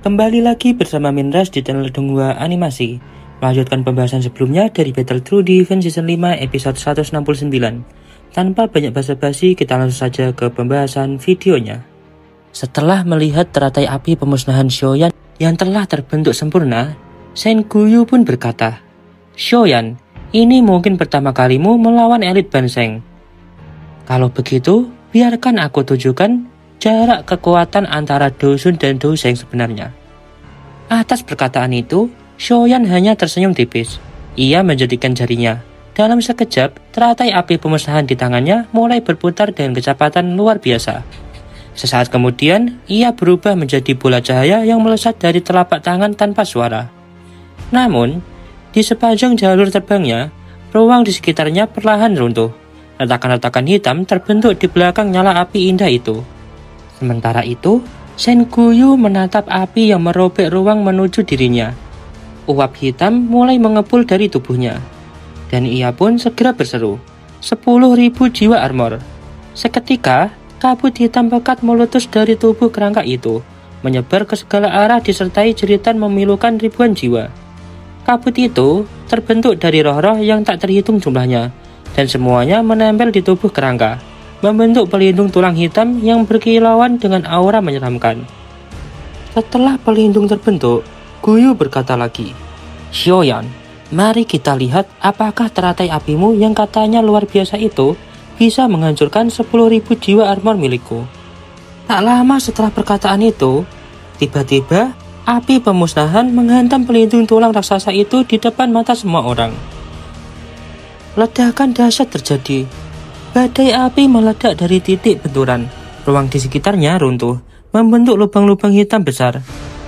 Kembali lagi bersama Minras di channel Donghua Animasi. Melanjutkan pembahasan sebelumnya dari Battle True Defense Season 5 episode 169. Tanpa banyak basa-basi, kita langsung saja ke pembahasan videonya. Setelah melihat teratai api pemusnahan Shoyan yang telah terbentuk sempurna, Shen Guyu pun berkata, "Shoyan, ini mungkin pertama kalimu melawan elit Banseng. Kalau begitu, biarkan aku tunjukkan jarak kekuatan antara Dosun dan Doseng sebenarnya." Atas perkataan itu, Shoyan hanya tersenyum tipis. Ia menjadikan jarinya. Dalam sekejap, teratai api pemusnahan di tangannya mulai berputar dengan kecepatan luar biasa. Sesaat kemudian, ia berubah menjadi bola cahaya yang melesat dari telapak tangan tanpa suara. Namun, di sepanjang jalur terbangnya, ruang di sekitarnya perlahan runtuh. Retakan-retakan hitam terbentuk di belakang nyala api indah itu. Sementara itu, Shen Guyu menatap api yang merobek ruang menuju dirinya. Uap hitam mulai mengepul dari tubuhnya. Dan ia pun segera berseru, 10.000 jiwa armor. Seketika, kabut hitam pekat meletus dari tubuh kerangka itu, menyebar ke segala arah disertai jeritan memilukan ribuan jiwa. Kabut itu terbentuk dari roh-roh yang tak terhitung jumlahnya, dan semuanya menempel di tubuh kerangka, membentuk pelindung tulang hitam yang berkilauan dengan aura menyeramkan. Setelah pelindung terbentuk, Guyu berkata lagi, "Shoyan, mari kita lihat apakah teratai apimu yang katanya luar biasa itu bisa menghancurkan 10.000 jiwa armor milikku." Tak lama setelah perkataan itu, tiba-tiba api pemusnahan menghantam pelindung tulang raksasa itu di depan mata semua orang. Ledakan dahsyat terjadi. Badai api meledak dari titik benturan. Ruang di sekitarnya runtuh, membentuk lubang-lubang hitam besar.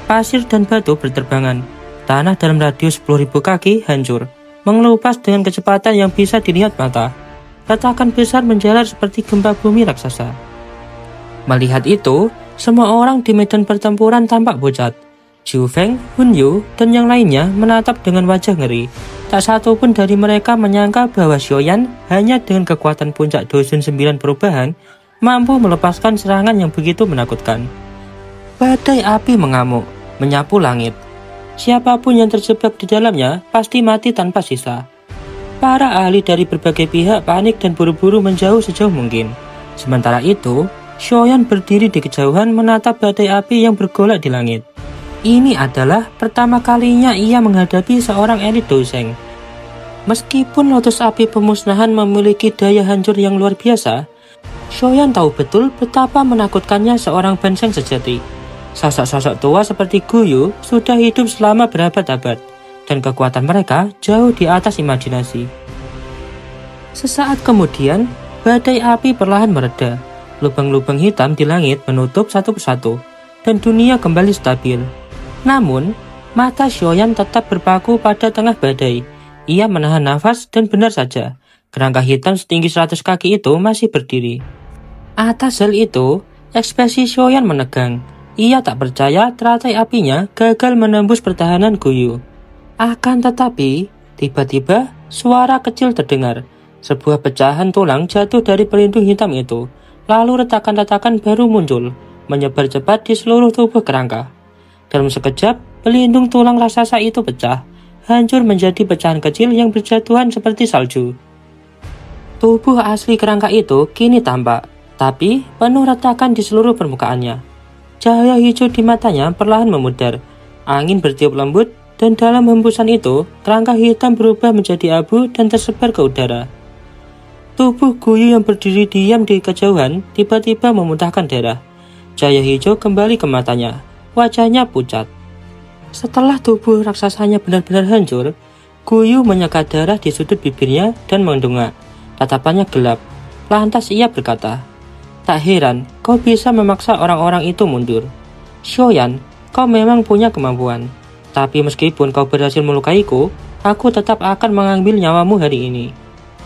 Pasir dan batu berterbangan. Tanah dalam radius 10.000 kaki hancur, mengelupas dengan kecepatan yang bisa dilihat mata. Retakan besar menjalar seperti gempa bumi raksasa. Melihat itu, semua orang di medan pertempuran tampak pucat. Zhu Feng, Hun Yu, dan yang lainnya menatap dengan wajah ngeri. Tak satu pun dari mereka menyangka bahwa Shoyan hanya dengan kekuatan puncak Dosun 9 perubahan mampu melepaskan serangan yang begitu menakutkan. Badai api mengamuk, menyapu langit. Siapapun yang terjebak di dalamnya pasti mati tanpa sisa. Para ahli dari berbagai pihak panik dan buru-buru menjauh sejauh mungkin. Sementara itu, Shoyan berdiri di kejauhan menatap badai api yang bergolak di langit. Ini adalah pertama kalinya ia menghadapi seorang elit Doseng. Meskipun lotus api pemusnahan memiliki daya hancur yang luar biasa, Shoyan tahu betul betapa menakutkannya seorang Banseng sejati. Sosok-sosok tua seperti Guyu sudah hidup selama berabad-abad, dan kekuatan mereka jauh di atas imajinasi. Sesaat kemudian, badai api perlahan mereda. Lubang-lubang hitam di langit menutup satu persatu, dan dunia kembali stabil. Namun, mata Shoyan tetap berpaku pada tengah badai. Ia menahan nafas dan benar saja, kerangka hitam setinggi 100 kaki itu masih berdiri. Atas hal itu, ekspresi Shoyan menegang. Ia tak percaya teratai apinya gagal menembus pertahanan Guyu. Akan tetapi, tiba-tiba suara kecil terdengar. Sebuah pecahan tulang jatuh dari pelindung hitam itu. Lalu retakan-retakan baru muncul, menyebar cepat di seluruh tubuh kerangka. Dalam sekejap, pelindung tulang raksasa itu pecah, hancur menjadi pecahan kecil yang berjatuhan seperti salju. Tubuh asli kerangka itu kini tampak, tapi penuh retakan di seluruh permukaannya. Cahaya hijau di matanya perlahan memudar. Angin bertiup lembut, dan dalam hembusan itu, kerangka hitam berubah menjadi abu dan tersebar ke udara. Tubuh Guyu yang berdiri diam di kejauhan tiba-tiba memuntahkan darah. Cahaya hijau kembali ke matanya. Wajahnya pucat. Setelah tubuh raksasanya benar-benar hancur, Guyu menyekat darah di sudut bibirnya dan mendongak. Tatapannya gelap. Lantas ia berkata, "Tak heran kau bisa memaksa orang-orang itu mundur. Shoyan, kau memang punya kemampuan. Tapi meskipun kau berhasil melukaiku, aku tetap akan mengambil nyawamu hari ini."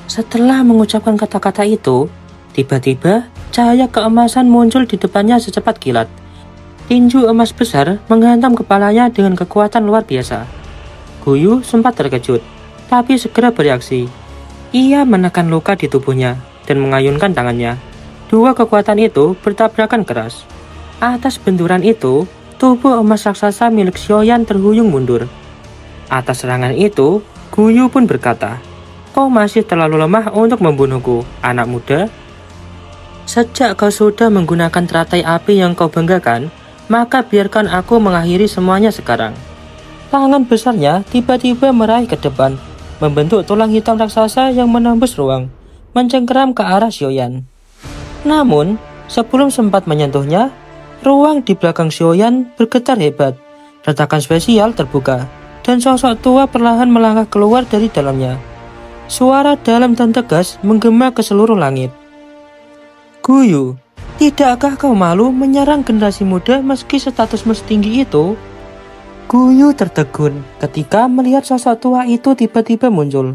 Setelah mengucapkan kata-kata itu, tiba-tiba cahaya keemasan muncul di depannya secepat kilat. Tinju emas besar menghantam kepalanya dengan kekuatan luar biasa. Guyu sempat terkejut, tapi segera bereaksi. Ia menekan luka di tubuhnya dan mengayunkan tangannya. Dua kekuatan itu bertabrakan keras. Atas benturan itu, tubuh emas raksasa milik Xiaoyan terhuyung mundur. Atas serangan itu, Guyu pun berkata, "Kau masih terlalu lemah untuk membunuhku, anak muda. Sejak kau sudah menggunakan teratai api yang kau banggakan, maka biarkan aku mengakhiri semuanya sekarang." Tangan besarnya tiba-tiba meraih ke depan, membentuk tulang hitam raksasa yang menembus ruang, mencengkeram ke arah Xiaoyan. Namun, sebelum sempat menyentuhnya, ruang di belakang Xiaoyan bergetar hebat. Retakan spesial terbuka, dan sosok tua perlahan melangkah keluar dari dalamnya. Suara dalam dan tegas menggema ke seluruh langit. "Guyu, tidakkah kau malu menyerang generasi muda meski statusmu setinggi itu?" Guyu tertegun ketika melihat sosok tua itu tiba-tiba muncul.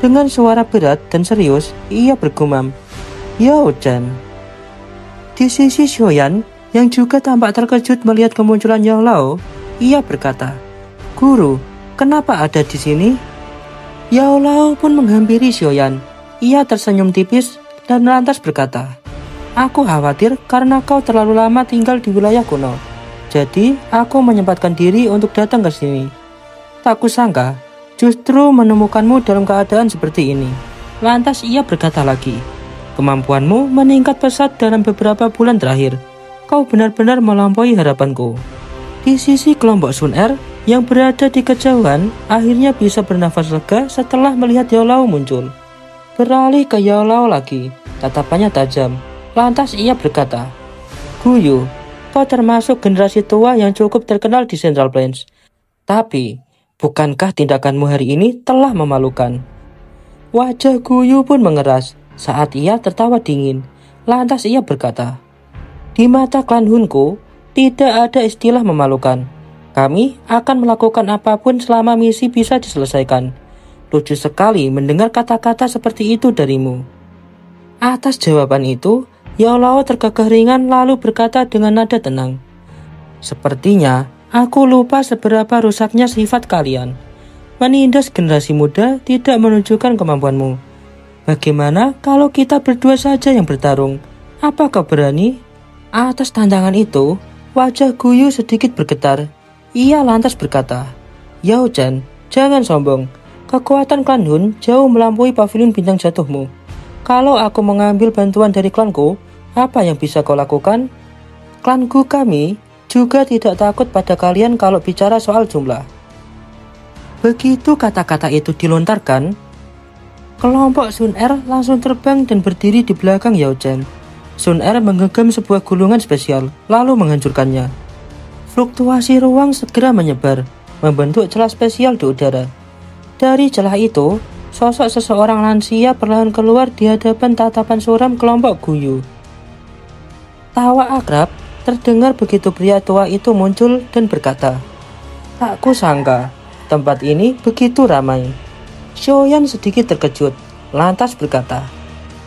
Dengan suara berat dan serius, ia bergumam, "Yao Chen." Di sisi Xiaoyan, yang juga tampak terkejut melihat kemunculan Yao Lao, ia berkata, "Guru, kenapa ada di sini?" Yao Lao pun menghampiri Xiaoyan. Ia tersenyum tipis dan lantas berkata, "Aku khawatir karena kau terlalu lama tinggal di wilayah kuno. Jadi, aku menyempatkan diri untuk datang ke sini. Tak kusangka, justru menemukanmu dalam keadaan seperti ini." Lantas ia berkata lagi, "Kemampuanmu meningkat pesat dalam beberapa bulan terakhir. Kau benar-benar melampaui harapanku." Di sisi kelompok Sun Er yang berada di kejauhan akhirnya bisa bernafas lega setelah melihat Yao Lao muncul. Beralih ke Yao Lao lagi, tatapannya tajam. Lantas ia berkata, "Guyu, kau termasuk generasi tua yang cukup terkenal di Central Plains. Tapi, bukankah tindakanmu hari ini telah memalukan?" Wajah Guyu pun mengeras saat ia tertawa dingin. Lantas ia berkata, "Di mata klan Hunku, tidak ada istilah memalukan. Kami akan melakukan apapun selama misi bisa diselesaikan. Lucu sekali mendengar kata-kata seperti itu darimu." Atas jawaban itu, Yao Lao tergagah ringan lalu berkata dengan nada tenang, "Sepertinya aku lupa seberapa rusaknya sifat kalian. Menindas generasi muda tidak menunjukkan kemampuanmu. Bagaimana kalau kita berdua saja yang bertarung? Apakah berani?" Atas tantangan itu, wajah Guyu sedikit bergetar. Ia lantas berkata, "Yao Chen, jangan sombong. Kekuatan klan Hun jauh melampaui pavilion bintang jatuhmu. Kalau aku mengambil bantuan dari klanku, apa yang bisa kau lakukan? Klanku kami juga tidak takut pada kalian kalau bicara soal jumlah." Begitu kata-kata itu dilontarkan, kelompok Sun Er langsung terbang dan berdiri di belakang Yao Chen. Sun Er menggenggam sebuah gulungan spesial, lalu menghancurkannya. Fluktuasi ruang segera menyebar, membentuk celah spesial di udara. Dari celah itu, sosok seseorang lansia perlahan keluar di hadapan tatapan suram kelompok Guyu. Tawa akrab terdengar begitu pria tua itu muncul dan berkata, "Tak kusangka, tempat ini begitu ramai." Xiaoyan sedikit terkejut, lantas berkata,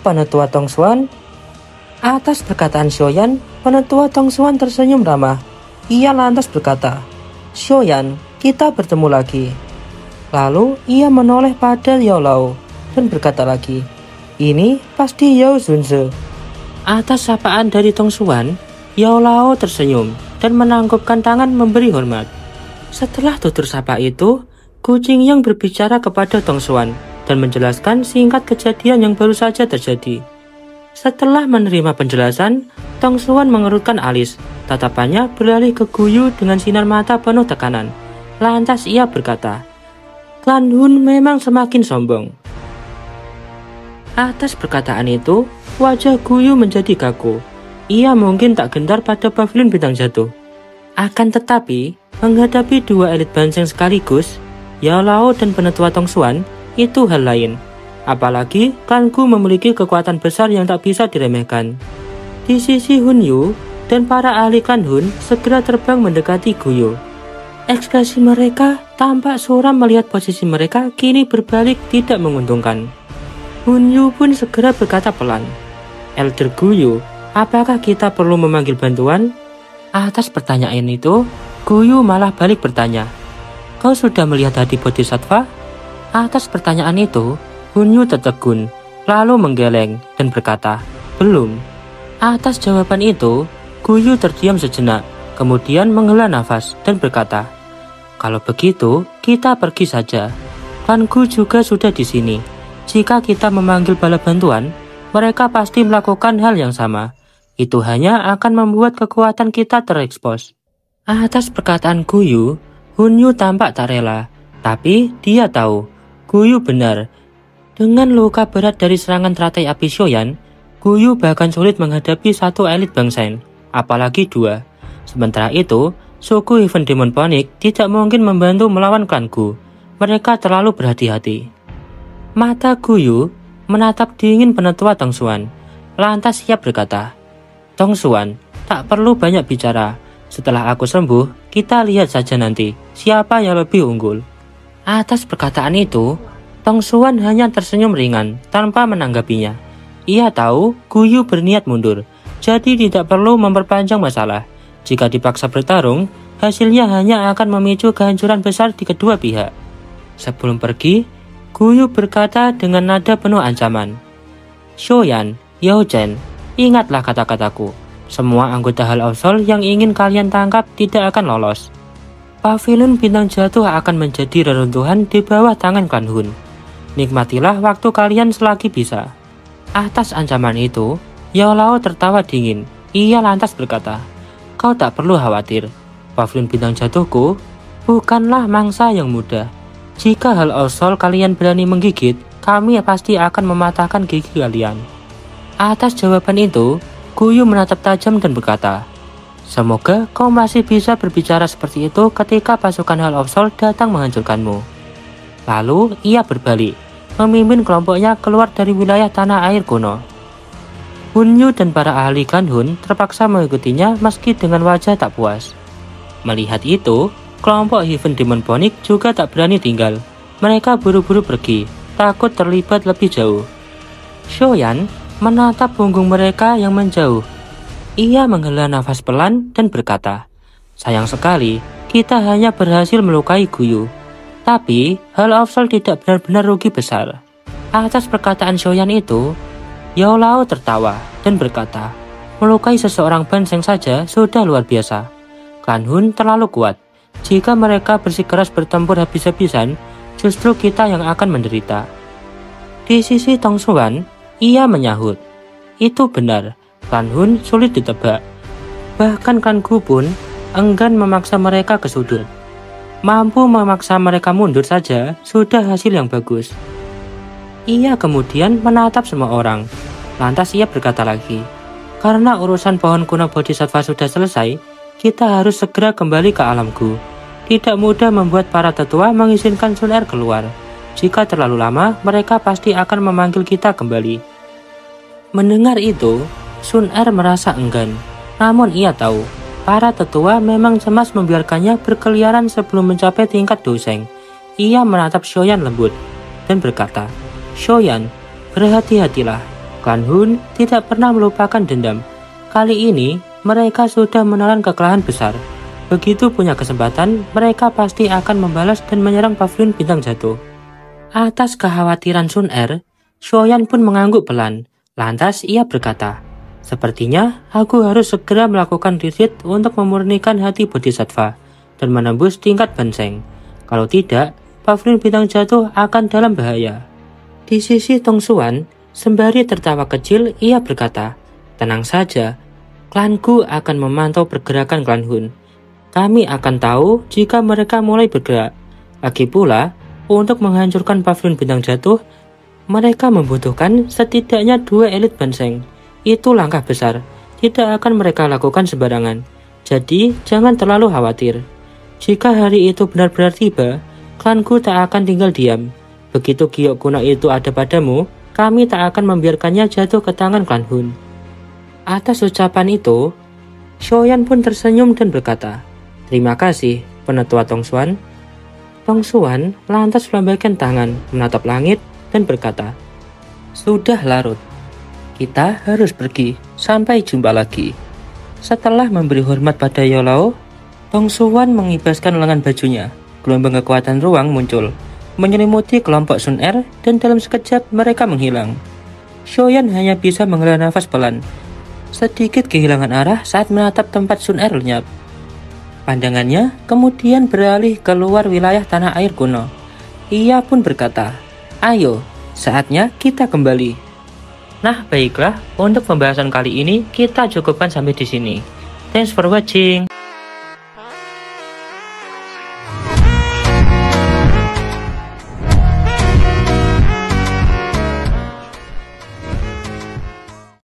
"Penetua Tongsuan?" Atas perkataan Xiaoyan, penetua Tongsuan tersenyum ramah. Ia lantas berkata, "Xiaoyan, kita bertemu lagi." Lalu ia menoleh pada Yao Lao dan berkata lagi, "Ini pasti Yao Zunze." Atas sapaan dari Tongsuan, Yao Lao tersenyum dan menangkupkan tangan memberi hormat. Setelah tutur sapa itu, Gu Qingyang berbicara kepada Tongsuan dan menjelaskan singkat kejadian yang baru saja terjadi. Setelah menerima penjelasan, Tongsuan mengerutkan alis. Tatapannya beralih ke Guyu dengan sinar mata penuh tekanan. Lantas ia berkata, "Klan Hun memang semakin sombong." Atas perkataan itu, wajah Guyu menjadi kaku. Ia mungkin tak gentar pada pavilion bintang jatuh. Akan tetapi, menghadapi dua elit banteng sekaligus, Yao Lao dan penetua Tongsuan, itu hal lain. Apalagi klanku memiliki kekuatan besar yang tak bisa diremehkan. Di sisi Hun Yu dan para ahli klan Hun segera terbang mendekati Guyu. Ekspresi mereka tampak suram melihat posisi mereka kini berbalik tidak menguntungkan. Hun Yu pun segera berkata pelan, "Elder Guyu, apakah kita perlu memanggil bantuan?" Atas pertanyaan itu, Guyu malah balik bertanya, "Kau sudah melihat hadi Bodhisattva?" Atas pertanyaan itu, Hun Yu tertegun, lalu menggeleng dan berkata, "Belum." Atas jawaban itu, Guyu terdiam sejenak, kemudian menghela nafas dan berkata, "Kalau begitu, kita pergi saja. Klanku juga sudah di sini. Jika kita memanggil bala bantuan, mereka pasti melakukan hal yang sama. Itu hanya akan membuat kekuatan kita terekspos." Atas perkataan Guyu, Hunyu tampak tak rela. Tapi dia tahu, Guyu benar. Dengan luka berat dari serangan teratai api Shoyan, Guyu bahkan sulit menghadapi satu elit Bangsen, apalagi dua. Sementara itu, suku Heaven Demon Phoenix tidak mungkin membantu melawan klan Gu. Mereka terlalu berhati-hati. Mata Guyu menatap dingin penetua Tong Xuan. Lantas ia berkata, "Tong Xuan, tak perlu banyak bicara. Setelah aku sembuh, kita lihat saja nanti siapa yang lebih unggul." Atas perkataan itu, Tong Xuan hanya tersenyum ringan tanpa menanggapinya. Ia tahu Guyu berniat mundur, jadi tidak perlu memperpanjang masalah. Jika dipaksa bertarung, hasilnya hanya akan memicu kehancuran besar di kedua pihak. Sebelum pergi, Guyu berkata dengan nada penuh ancaman, "Shoyan, Yao Chen, ingatlah kata-kataku. Semua anggota Hall of Soul yang ingin kalian tangkap tidak akan lolos. Pavilion Bintang Jatuh akan menjadi reruntuhan di bawah tangan klan Hun. Nikmatilah waktu kalian selagi bisa." Atas ancaman itu, Yao Lao tertawa dingin. Ia lantas berkata, "Kau tak perlu khawatir. Pavilion Bintang Jatuhku bukanlah mangsa yang mudah. Jika Hall of Soul kalian berani menggigit, kami pasti akan mematahkan gigi kalian." Atas jawaban itu, Guyu menatap tajam dan berkata, "Semoga kau masih bisa berbicara seperti itu ketika pasukan Hall of Soul datang menghancurkanmu." Lalu ia berbalik, memimpin kelompoknya keluar dari wilayah tanah air kuno. Hunyu dan para ahli klan Hun terpaksa mengikutinya meski dengan wajah tak puas. Melihat itu, kelompok Heaven Demon Phoenix juga tak berani tinggal. Mereka buru-buru pergi, takut terlibat lebih jauh. Shoyan menatap punggung mereka yang menjauh. Ia menghela nafas pelan dan berkata, "Sayang sekali, kita hanya berhasil melukai Guyu. Tapi, Hall of Soul tidak benar-benar rugi besar." Atas perkataan Shoyan itu, Yao Lao tertawa dan berkata, "Melukai seseorang Banseng saja sudah luar biasa. Klan Hun terlalu kuat. Jika mereka bersikeras bertempur habis-habisan, justru kita yang akan menderita." Di sisi Tong Xuan, ia menyahut, "Itu benar, klan Hun sulit ditebak. Bahkan klan Gu pun enggan memaksa mereka ke sudut. Mampu memaksa mereka mundur saja sudah hasil yang bagus." Ia kemudian menatap semua orang. Lantas ia berkata lagi, "Karena urusan pohon kuno Bodhisattva sudah selesai, kita harus segera kembali ke alam Gu. Tidak mudah membuat para tetua mengizinkan Sun Er keluar. Jika terlalu lama, mereka pasti akan memanggil kita kembali." Mendengar itu, Sun Er merasa enggan. Namun ia tahu, para tetua memang cemas membiarkannya berkeliaran sebelum mencapai tingkat doseng. Ia menatap Shoyan lembut dan berkata, "Shoyan, berhati-hatilah. Klan Hun tidak pernah melupakan dendam. Kali ini, mereka sudah menelan kekalahan besar. Begitu punya kesempatan, mereka pasti akan membalas dan menyerang Pavilion Bintang Jatuh." Atas kekhawatiran Sun Er, Shoyan pun mengangguk pelan. Lantas ia berkata, "Sepertinya aku harus segera melakukan retreat untuk memurnikan hati Bodhisattva dan menembus tingkat Banseng. Kalau tidak, Pavilion Bintang Jatuh akan dalam bahaya." Di sisi Tong Xuan, sembari tertawa kecil, ia berkata, "Tenang saja, klanku akan memantau pergerakan klan Hun. Kami akan tahu jika mereka mulai bergerak. Lagi pula, untuk menghancurkan Pavilion Bintang Jatuh, mereka membutuhkan setidaknya 2 elit Banseng. Itu langkah besar, tidak akan mereka lakukan sembarangan. Jadi, jangan terlalu khawatir. Jika hari itu benar-benar tiba, klanku tak akan tinggal diam. Begitu giok kuno itu ada padamu, kami tak akan membiarkannya jatuh ke tangan klan Hun." Atas ucapan itu, Shoyan pun tersenyum dan berkata, "Terima kasih, penetua Tong Xuan." Tong Xuan lantas melambaikan tangan, menatap langit, dan berkata, "Sudah larut. Kita harus pergi. Sampai jumpa lagi." Setelah memberi hormat pada Yao Lao, Tong Xuan mengibaskan lengan bajunya. Gelombang kekuatan ruang muncul, menyelimuti kelompok Sun Er, dan dalam sekejap mereka menghilang. Shoyan hanya bisa menghela nafas pelan, sedikit kehilangan arah saat menatap tempat Sun Er lenyap. Pandangannya kemudian beralih keluar wilayah tanah air kuno. Ia pun berkata, "Ayo, saatnya kita kembali." Nah, baiklah, untuk pembahasan kali ini kita cukupkan sampai di sini. Thanks for watching.